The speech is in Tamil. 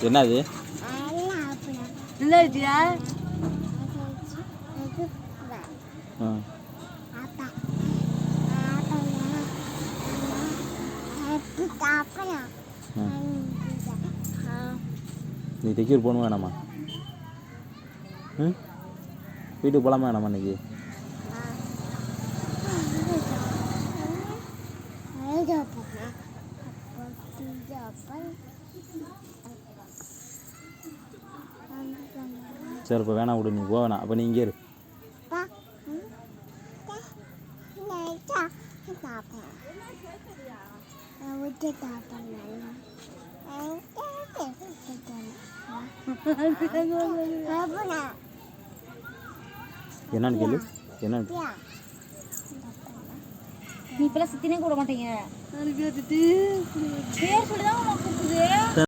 என்னது நீ தைக்கூர் போகணும் வேணாமா? வீட்டுக்கு போகலாமா வேணாமா இன்னைக்கு? சரி இப்போ வேணாம் விடு, நீ போ வேணாம். அப்போ நீ இங்கே இரு. என்னன்னு கேளு. என்னன்னு நீ இப்பெல்லாம் சுத்தினே கூட மாட்டீங்க. பேர் சொல்லிதான் கூப்பிடுது.